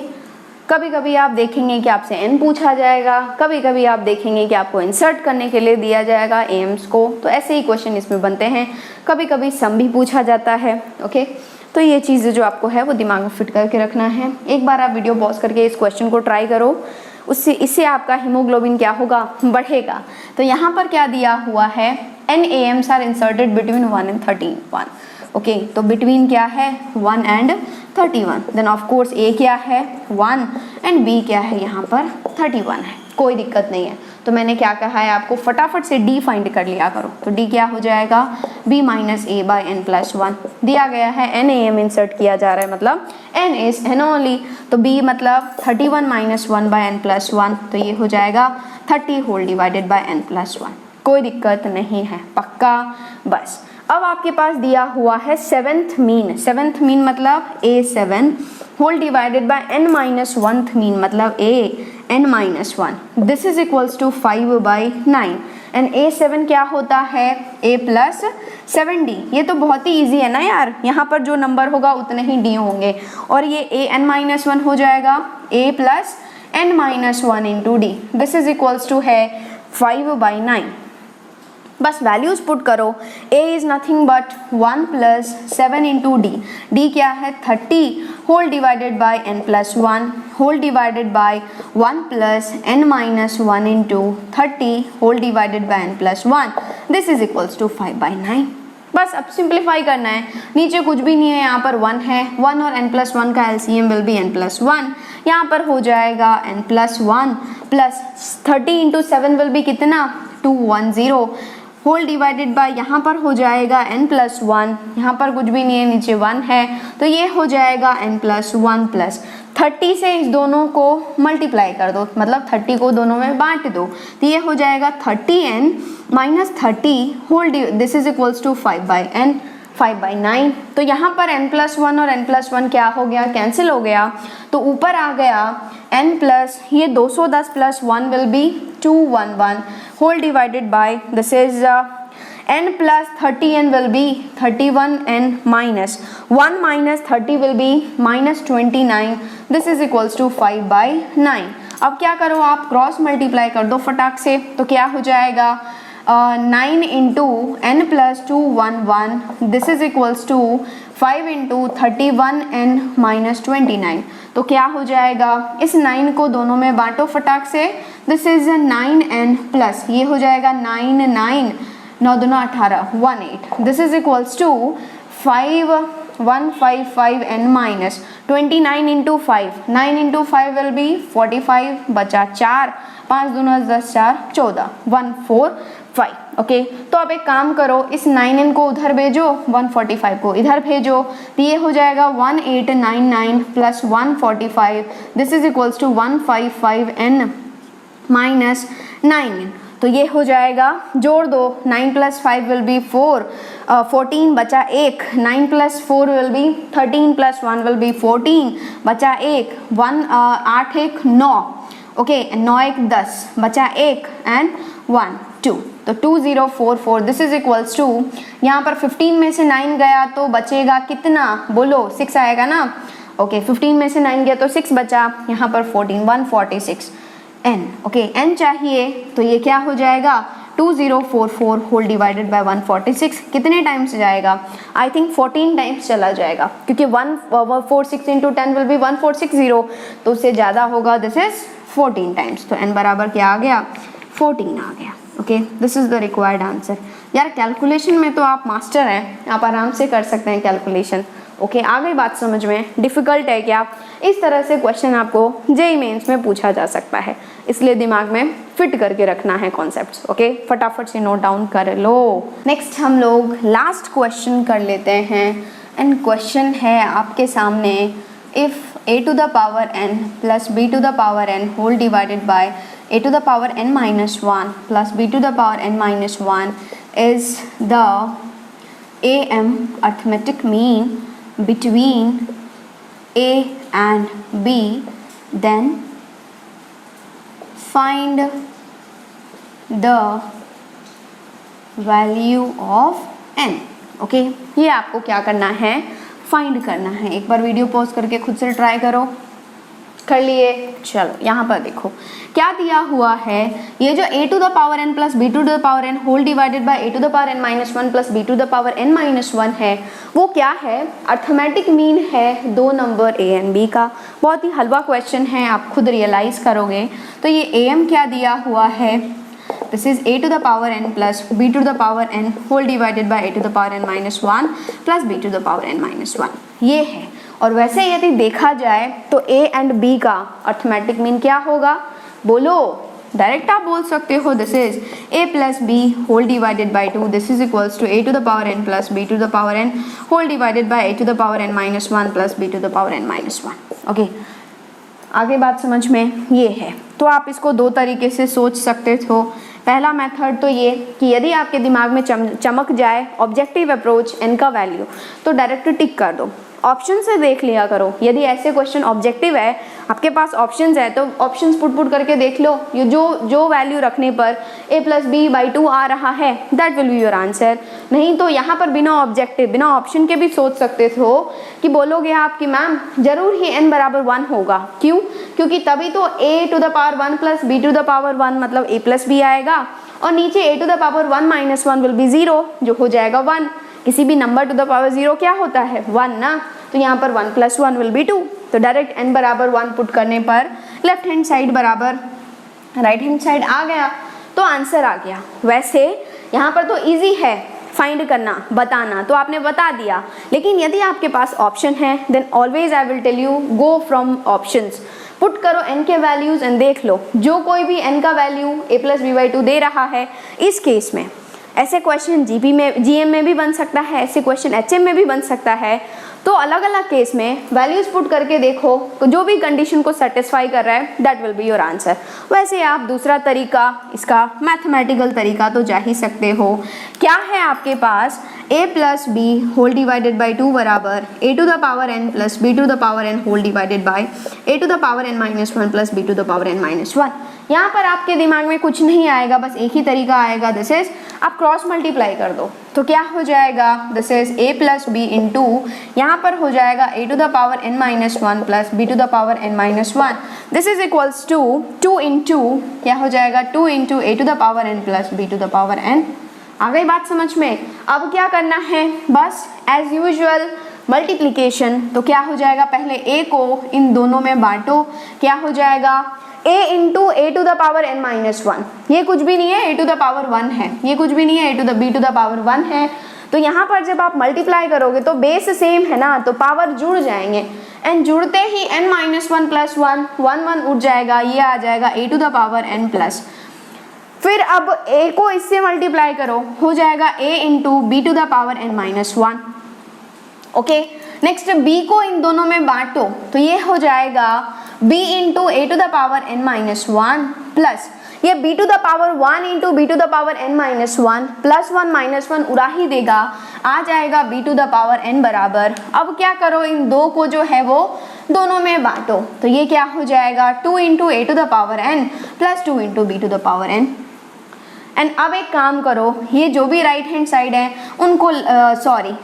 Speaker 1: कभी कभी आप देखेंगे कि आपसे n पूछा जाएगा, कभी कभी आप देखेंगे कि आपको इंसर्ट करने के लिए दिया जाएगा AMs को, तो ऐसे ही क्वेश्चन इसमें बनते हैं। कभी कभी सम भी पूछा जाता है। ओके, तो ये चीज़ें जो आपको है वो दिमाग में फिट करके रखना है। एक बार आप वीडियो पॉज करके इस क्वेश्चन को ट्राई करो, इससे आपका हीमोग्लोबिन क्या होगा, बढ़ेगा। तो यहाँ पर क्या दिया हुआ है, n AMs आर इंसर्टेड बिटवीन 1 and 13। ओके तो बिटवीन क्या है 1 and 31, then of course a क्या है 1 एंड बी क्या है यहाँ पर 31 है, कोई दिक्कत नहीं है। तो मैंने क्या कहा है आपको, फटाफट से डी फाइंड कर लिया करो। तो डी क्या हो जाएगा, b minus a by n plus 1 दिया गया है, एन ए एम इंसर्ट किया जा रहा है, मतलब n इज n ओनली। तो b मतलब 31 माइनस 1 बाई एन प्लस 1, तो ये हो जाएगा 30 whole divided by n plus 1। कोई दिक्कत नहीं है, पक्का। बस अब आपके पास दिया हुआ है सेवेंथ मीन मतलब a7 whole divided by n minus 1th mean मतलब n minus 1, this is equals to 5/9 and a7 क्या होता है a प्लस 7d। ये तो बहुत ही इजी है ना यार, यहाँ पर जो नंबर होगा उतने ही d होंगे, और ये an माइनस 1 हो जाएगा a plus n minus 1 into d, this is equals to है 5/9। बस वैल्यूज पुट करो, a is nothing but 1 plus 7 into d, d क्या है 30 whole divided by n plus 1 whole divided by 1 plus n minus 1 into 30 whole divided by n plus 1, this is equals to 5/9। बस अब simplify करना है, नीचे कुछ भी नहीं है, यहाँ पर 1 है, 1 और n प्लस 1 का LCM will be n plus 1, यहाँ पर हो जाएगा n plus 1 plus 30 into 7 will be कितना 210 होल डिवाइडेड बाय यहाँ पर हो जाएगा n प्लस 1, यहाँ पर कुछ भी नहीं है, नीचे 1 है, तो ये हो जाएगा n प्लस 1 प्लस 30 से इस दोनों को मल्टीप्लाई कर दो, मतलब 30 को दोनों में बांट दो, तो ये हो जाएगा 30n minus 30 whole, this is equals to 5/9। तो यहाँ पर n प्लस 1 और n प्लस 1 क्या हो गया, कैंसिल हो गया, तो ऊपर आ गया n प्लस ये 210 plus 1 will be 211 whole divided by this is n plus 30n will be 31n minus 1 minus 30 will be minus 29, this is equals to 5/9। अब क्या करो आप, क्रॉस मल्टीप्लाई कर दो फटाक से, तो क्या हो जाएगा 9 into n plus 211, this is equals to 5 into 31n minus 29, तो क्या हो जाएगा, इस 9 को दोनों में बांटो फटाक से, दिस इज 9n प्लस ये हो जाएगा 9 9 दूना 18 18, this is equals to 155n minus 29 into 5, 9 into 5 will be 45, बचा 4, 5 दूना 10 4 14, 145। ओके तो अब एक काम करो, इस 9n को उधर भेजो, 145 को इधर भेजो, तो ये हो जाएगा 1899 plus 145, this is equals to 155n minus 9n, तो ये हो जाएगा, जोड़ दो, 9 प्लस 5 विल बी 4, 14 बचा 1, 9 plus 4 will be 13 plus 1 will B 14, बचा 1, 8 1 9, ओके 9 1 10, बचा 1 एंड 1 2, तो 2044, दिस इज इक्वल्स टू, यहाँ पर 15 में से 9 गया तो बचेगा कितना, बोलो 6 आएगा ना, ओके 15 में से 9 गया तो 6 बचा, यहाँ पर 14 146 n, ओके n चाहिए, तो ये क्या हो जाएगा 2044 होल डिवाइडेड बाय 146, कितने टाइम्स जाएगा, आई थिंक 14 टाइम्स चला जाएगा, क्योंकि 146 इंटू 10 विल बी 1460, तो उससे ज़्यादा होगा, दिस इज 14 टाइम्स, तो n बराबर क्या आ गया 14 आ गया। Okay this is the required answer. यार कैलकुलेशन में तो आप मास्टर हैं, आप आराम से कर सकते हैं कैलकुलेशन। ओके आ गई बात समझ में, डिफ़िकल्ट है क्या, इस तरह से क्वेश्चन आपको जेईई मेंस में पूछा जा सकता है, इसलिए दिमाग में फिट करके रखना है कॉन्सेप्ट्स। ओके फटाफट से नोट डाउन कर लो। नेक्स्ट हम लोग लास्ट क्वेश्चन कर लेते हैं, एंड क्वेश्चन है आपके सामने, if a to the power n plus b to the power n whole divided by a to the power n minus 1 plus b to the power n minus 1 is the am arithmetic mean between a and b, then find the value of n। Okay ये आपको क्या करना है, find करना है। एक बार video pause करके खुद से ट्राई करो। कर लिए, चलो यहाँ पर देखो क्या दिया हुआ है, ये जो a to the power n plus b to the power n whole divided by a to the power n minus 1 plus b to the power n minus 1 है, वो क्या है, अर्थमेटिक मीन है दो नंबर a एंड b का। बहुत ही हलवा question है, आप खुद रियलाइज़ करोगे। तो ये am क्या दिया हुआ है, this is a to the power n plus b to the power n whole divided by a to the power n minus 1 plus b to the power n minus 1, ये है। और वैसे यदि देखा जाए तो a एंड b का arithmetic mean क्या होगा, बोलो, डायरेक्ट आप बोल सकते हो, this is a plus B whole divided by 2, this is equals to a to the power n plus b to the power n whole divided by a to the power n minus 1 plus b to the power n minus 1। Okay, आगे बात समझ में ये है। तो आप इसको दो तरीके से सोच सकते हो। पहला मेथड तो ये कि यदि आपके दिमाग में चमक जाए ऑब्जेक्टिव अप्रोच n का वैल्यू तो डायरेक्ट टिक कर दो, ऑप्शन से देख लिया करो। यदि ऐसे क्वेश्चन ऑब्जेक्टिव है, आपके पास ऑप्शंस है, तो ऑप्शंस पुट करके देख लो, ये जो वैल्यू रखने पर a प्लस बी बाई 2 आ रहा है, that will be your answer. नहीं तो यहाँ पर बिना ऑब्जेक्टिव, बिना ऑप्शन के भी सोच सकते हो कि बोलोगे आप कि मैम जरूर ही n बराबर 1 होगा। क्यों? क्योंकि तभी तो a to the power 1 plus b to the power 1 मतलब a प्लस बी आएगा, और नीचे a to the power 1 minus 1 will be 0, जो हो जाएगा 1। किसी भी नंबर टू द पावर 0 क्या होता है, 1 ना, तो यहाँ पर 1 प्लस 1 विल बी 2। तो डायरेक्ट n बराबर 1 पुट करने पर लेफ्ट हैंड साइड बराबर राइट हैंड साइड आ गया, तो आंसर आ गया। वैसे यहाँ पर तो इजी है फाइंड करना, बताना, तो आपने बता दिया। लेकिन यदि आपके पास ऑप्शन है then always I will tell you go from options, put करो n के वैल्यूज एंड देख लो जो कोई भी n का value a plus B by 2 दे रहा है। इस केस में ऐसे क्वेश्चन जीएम में भी बन सकता है, ऐसे क्वेश्चन एचएम में भी बन सकता है। तो अलग अलग केस में वैल्यूज पुट करके देखो, तो जो भी कंडीशन को सेटिस्फाई कर रहा है that will be your answer. वैसे आप दूसरा तरीका, इसका मैथमेटिकल तरीका तो जा ही सकते हो। क्या है आपके पास, a plus B whole divided by 2 बराबर a to the power n plus b to the power n whole divided by a to the power n minus 1 plus b to the power n minus 1। यहाँ पर आपके दिमाग में कुछ नहीं आएगा, बस एक ही तरीका आएगा, दिस इज आप क्रॉस मल्टीप्लाई कर दो तो क्या हो जाएगा, this is a plus b into यहाँ पर हो जाएगा a to the power n minus 1 plus b to the power n minus 1, this is equals to 2 into क्या हो जाएगा 2 into a to the power n plus b to the power n। आ गई बात समझ में? अब क्या करना है, बस एज यूजुअल मल्टीप्लिकेशन। तो क्या हो जाएगा, पहले a को इन दोनों में बांटो, क्या हो जाएगा a into a to the power n minus 1, ये कुछ भी नहीं है, a टू द पावर 1 है, ये कुछ भी नहीं है, a to the b to the power 1 है। तो यहाँ पर जब आप मल्टीप्लाई करोगे तो बेस सेम है ना, तो पावर जुड़ जाएंगे, एंड जुड़ते ही n माइनस 1 प्लस 1 1 उठ जाएगा, ये आ जाएगा a to the power n plus. फिर अब a को इससे मल्टीप्लाई करो, हो जाएगा a into B to the power n minus 1। Okay, next b को इन दोनों में बांटो, तो ये हो जाएगा b into a to the power n minus 1 plus ये b to the power 1 into B to the power n minus 1 plus 1 minus 1 उड़ा ही देगा, आ जाएगा b to the power n बराबर। अब क्या करो, इन दो को जो है वो दोनों में बांटो, तो ये क्या हो जाएगा 2 into a to the power n plus 2 into B to the power n। And अब एक काम करो, ये जो भी राइट हैंड साइड है उनको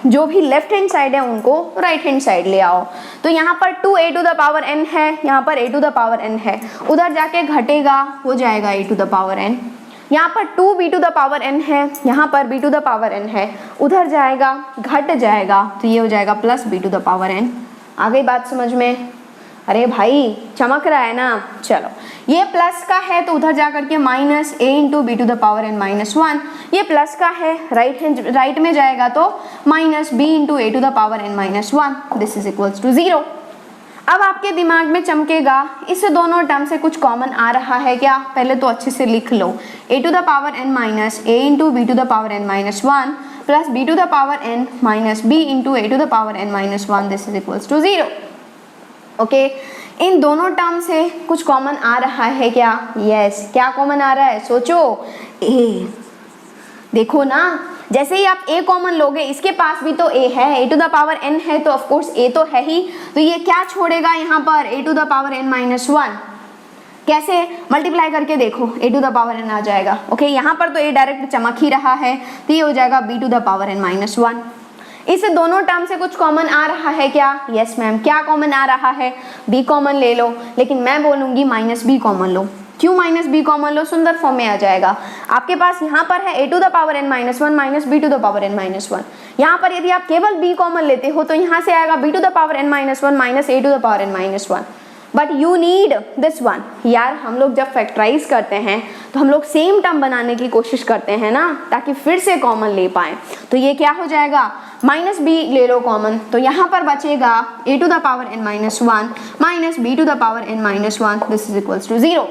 Speaker 1: जो भी लेफ्ट हैंड साइड है उनको राइट हैंड साइड ले आओ। तो यहाँ पर 2a to the power n है, यहाँ पर a to the power n है, उधर जाके घटेगा, हो जाएगा a to the power n। यहाँ पर 2b to the power n है, यहाँ पर b to the power n है, उधर जाएगा घट जाएगा, तो ये हो जाएगा plus b to the power n। आ गई बात समझ में? अरे भाई चमक रहा है ना। चलो, ये प्लस का है तो उधर जा करके minus a into B to the power n minus 1, ये प्लस का है, राइट में जाएगा तो minus b into a to the power n minus 1, this is equals to 0। अब आपके दिमाग में चमकेगा, इस दोनों टर्म से कुछ कॉमन आ रहा है क्या, पहले तो अच्छे से लिख लो, a to the power n minus a into B to the power n minus 1 plus b to the power n minus b into a to the power n minus 1, this is equals to 0। Okay, इन दोनों term से कुछ common आ रहा है क्या? Yes, क्या common आ रहा है, सोचो, a। देखो ना, जैसे ही आप a कॉमन लोगे, इसके पास भी तो a है, a to the power n है, तो ऑफ कोर्स a तो है ही, तो ये क्या छोड़ेगा यहाँ पर a to the power n minus 1। कैसे मल्टीप्लाई करके देखो, a to the power n आ जाएगा। ओके, यहाँ पर तो a डायरेक्ट चमक ही रहा है, तो ये हो जाएगा b to the power n minus 1। इस दोनों टर्म से कुछ कॉमन आ रहा है क्या? यस मैम, क्या कॉमन आ रहा है? b कॉमन ले लो, लेकिन मैं बोलूंगी माइनस b कॉमन लो। क्यों माइनस b कॉमन लो? सुंदर फॉर्म में आ जाएगा। आपके पास यहाँ पर है a to the power n minus 1 minus b to the power n minus 1। यहाँ पर यदि आप केवल b कॉमन लेते हो तो यहाँ से आएगा b to the power n minus 1 minus a to the power n minus 1। But you need this one. यार हम लोग जब फैक्टराइज करते हैं तो हम लोग सेम टर्म बनाने की कोशिश करते हैं ना, ताकि फिर से कॉमन ले पाएं। तो ये क्या हो जाएगा, माइनस बी ले लो कॉमन, तो यहाँ पर बचेगा a to the power n minus 1 minus b to the power n minus 1, this is equals to 0।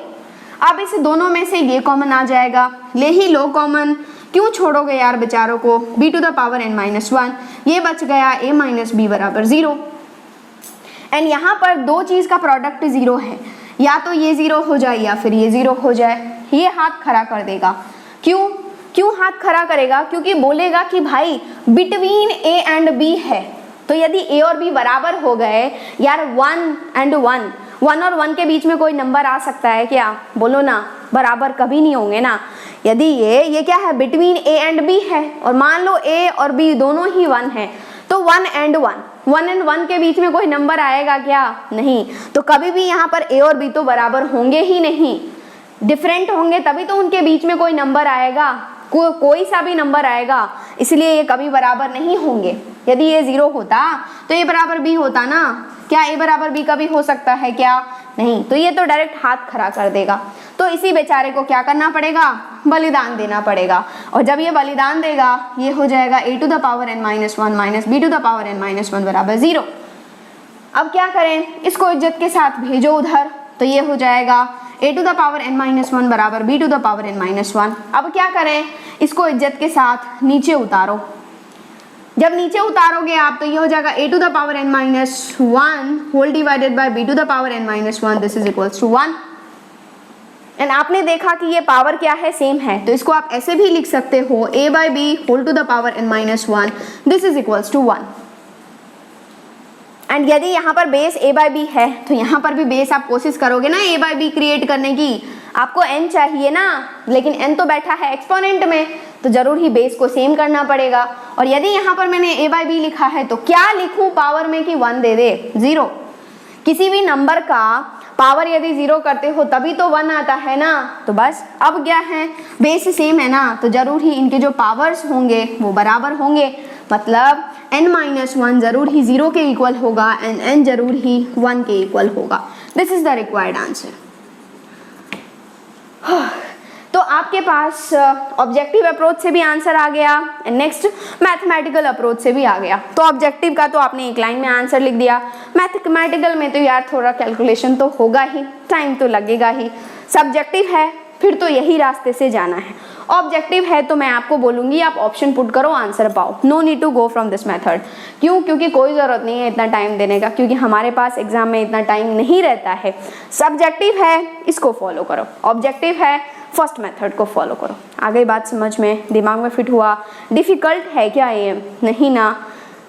Speaker 1: अब इस दोनों में से ये कॉमन आ जाएगा, ले ही लो कॉमन, क्यों छोड़ोगे यार बेचारों को, b to the power n minus 1, ये बच गया a माइनस बी बराबर 0। एंड यहाँ पर दो चीज़ का प्रोडक्ट 0 है, या तो ये 0 हो जाए या फिर ये 0 हो जाए। ये हाथ खड़ा कर देगा, क्यों हाथ खड़ा करेगा, क्योंकि बोलेगा कि भाई बिटवीन a एंड b है। तो यदि a और b बराबर हो गए यार, 1 एंड 1, 1 और 1 के बीच में कोई नंबर आ सकता है क्या, बोलो ना, बराबर कभी नहीं होंगे ना। यदि ये क्या है, बिटवीन a एंड b है, और मान लो a और b दोनों ही 1 है, तो 1 एंड 1 के बीच में कोई नंबर आएगा क्या, नहीं। तो कभी भी यहाँ पर a और b तो बराबर होंगे ही नहीं, डिफरेंट होंगे तभी तो उनके बीच में कोई नंबर आएगा, कोई सा भी नंबर आएगा, इसलिए ये कभी बराबर नहीं होंगे। यदि ये 0 होता तो ये बराबर b होता ना, क्या a बराबर b कभी हो सकता है क्या, नहीं। तो ये तो डायरेक्ट हाथ खड़ा कर देगा। तो इसी बेचारे को क्या करना पड़ेगा, बलिदान देना पड़ेगा, और जब ये बलिदान देगा ये हो जाएगा a to the power n minus 1 minus b to the power n minus 1 बराबर 0। अब क्या करें, इसको इज्जत के साथ भेजो उधर, तो ये हो जाएगा a to the power n minus 1 बराबर b to the power n minus 1। अब क्या करें, इसको इज्जत के साथ नीचे उतारो। जब नीचे उतारोगे आप तो ये हो जाएगा a to the power n minus 1 whole divided by b to the power n minus 1, this is equals to 1। And आपने देखा कि ये पावर क्या है, सेम है, तो इसको आप ऐसे भी लिख सकते हो a by b whole to the power n minus 1, this is equals to 1। And यदि यहाँ पर बेस a बाई बी है तो यहाँ पर भी बेस आप कोशिश करोगे ना a बाई बी क्रिएट करने की, आपको n चाहिए ना, लेकिन n तो बैठा है एक्सपोनेंट में, तो जरूर ही बेस को सेम करना पड़ेगा। और यदि यहाँ पर मैंने a बाई बी लिखा है तो क्या लिखूं पावर में कि 1 दे दे, 0। किसी भी नंबर का पावर यदि 0 करते हो तभी तो 1 आता है ना, तो बस अब क्या है, बेस सेम है ना, तो जरूर ही इनके जो पावर्स होंगे वो बराबर होंगे, मतलब n माइनस 1 जरूर ही 0 के इक्वल होगा एंड n जरूर ही 1 के इक्वल होगा। This is the required answer. तो आपके पास ऑब्जेक्टिव अप्रोच से भी आंसर आ गया एंड नेक्स्ट मैथमेटिकल अप्रोच से भी आ गया। तो ऑब्जेक्टिव का तो आपने एक लाइन में आंसर लिख दिया, मैथमेटिकल में तो यार थोड़ा कैलकुलेशन तो होगा ही, टाइम तो लगेगा ही। सब्जेक्टिव है फिर तो यही रास्ते से जाना है, ऑब्जेक्टिव है तो मैं आपको बोलूंगी आप ऑप्शन पुट करो, आंसर पाओ, no need to go from this method. क्यों, क्योंकि कोई ज़रूरत नहीं है इतना टाइम देने का, क्योंकि हमारे पास एग्जाम में इतना टाइम नहीं रहता है। सब्जेक्टिव है इसको फॉलो करो, ऑब्जेक्टिव है फर्स्ट मेथड को फॉलो करो। आ गई बात समझ में, दिमाग में फिट हुआ। डिफ़िकल्ट है क्या ये, नहीं ना,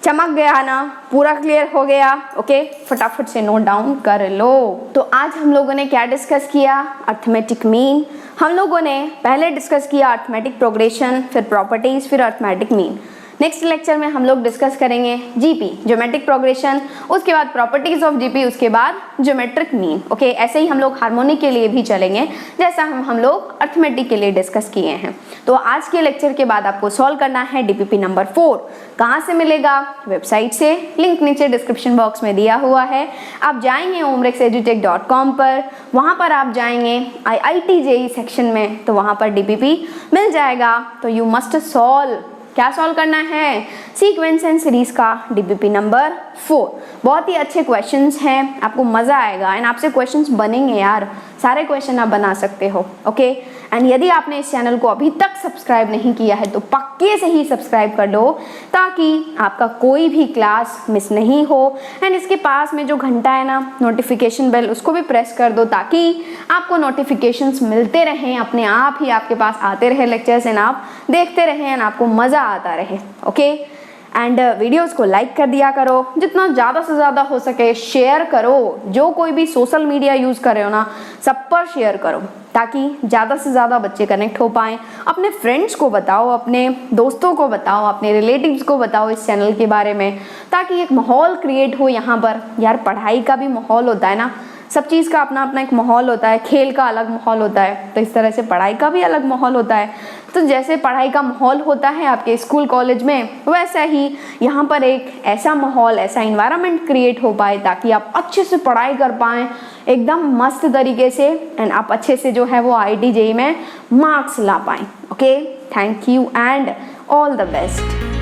Speaker 1: चमक गया ना, पूरा क्लियर हो गया। ओके, फटाफट से नोट डाउन कर लो। तो आज हम लोगों ने क्या डिस्कस किया, अर्थमेटिक मीन। हम लोगों ने पहले डिस्कस किया अर्थमेटिक प्रोग्रेशन, फिर प्रॉपर्टीज, फिर अर्थमेटिक मीन। नेक्स्ट लेक्चर में हम लोग डिस्कस करेंगे जीपी, ज्योमेट्रिक प्रोग्रेशन, उसके बाद प्रॉपर्टीज ऑफ जीपी, उसके बाद ज्योमेट्रिक मीन। ओके, ऐसे ही हम लोग हार्मोनिक के लिए भी चलेंगे जैसा हम लोग अर्थमेटिक के लिए डिस्कस किए हैं। तो आज के लेक्चर के बाद आपको सॉल्व करना है डीपीपी नंबर 4। कहाँ से मिलेगा, वेबसाइट से, लिंक नीचे डिस्क्रिप्शन बॉक्स में दिया हुआ है। आप जाएंगे omrexedutech.com पर, वहाँ पर आप जाएंगे IIT JEE सेक्शन में, तो वहाँ पर डीपीपी मिल जाएगा। तो यू मस्ट सॉल्व, क्या सॉल्व करना है, सीक्वेंस एंड सीरीज का डीपीपी नंबर 4। बहुत ही अच्छे क्वेश्चंस हैं, आपको मज़ा आएगा एंड आपसे क्वेश्चंस बनेंगे यार, सारे क्वेश्चन आप बना सकते हो। ओके, एंड यदि आपने इस चैनल को अभी तक सब्सक्राइब नहीं किया है तो पक्के से ही सब्सक्राइब कर लो, ताकि आपका कोई भी क्लास मिस नहीं हो। एंड इसके पास में जो घंटा है ना, नोटिफिकेशन बेल, उसको भी प्रेस कर दो, ताकि आपको नोटिफिकेशंस मिलते रहें, अपने आप ही आपके पास आते रहे लेक्चर्स एंड आप देखते रहें एंड आपको मज़ा आता रहे। ओके, एंड वीडियोस को लाइक कर दिया करो, जितना ज़्यादा से ज़्यादा हो सके शेयर करो। जो कोई भी सोशल मीडिया यूज़ कर रहे हो ना, सब पर शेयर करो, ताकि ज़्यादा से ज़्यादा बच्चे कनेक्ट हो पाएँ। अपने फ्रेंड्स को बताओ, अपने दोस्तों को बताओ, अपने रिलेटिव्स को बताओ इस चैनल के बारे में, ताकि एक माहौल क्रिएट हो यहाँ पर। यार पढ़ाई का भी माहौल होता है ना, सब चीज़ का अपना अपना एक माहौल होता है, खेल का अलग माहौल होता है, तो इस तरह से पढ़ाई का भी अलग माहौल होता है। तो जैसे पढ़ाई का माहौल होता है आपके स्कूल कॉलेज में, वैसा ही यहाँ पर एक ऐसा माहौल, ऐसा इन्वायरमेंट क्रिएट हो पाए, ताकि आप अच्छे से पढ़ाई कर पाएँ एकदम मस्त तरीके से, एंड आप अच्छे से जो है वो IIT JEE में मार्क्स ला पाएँ. Okay, thank you and all the best.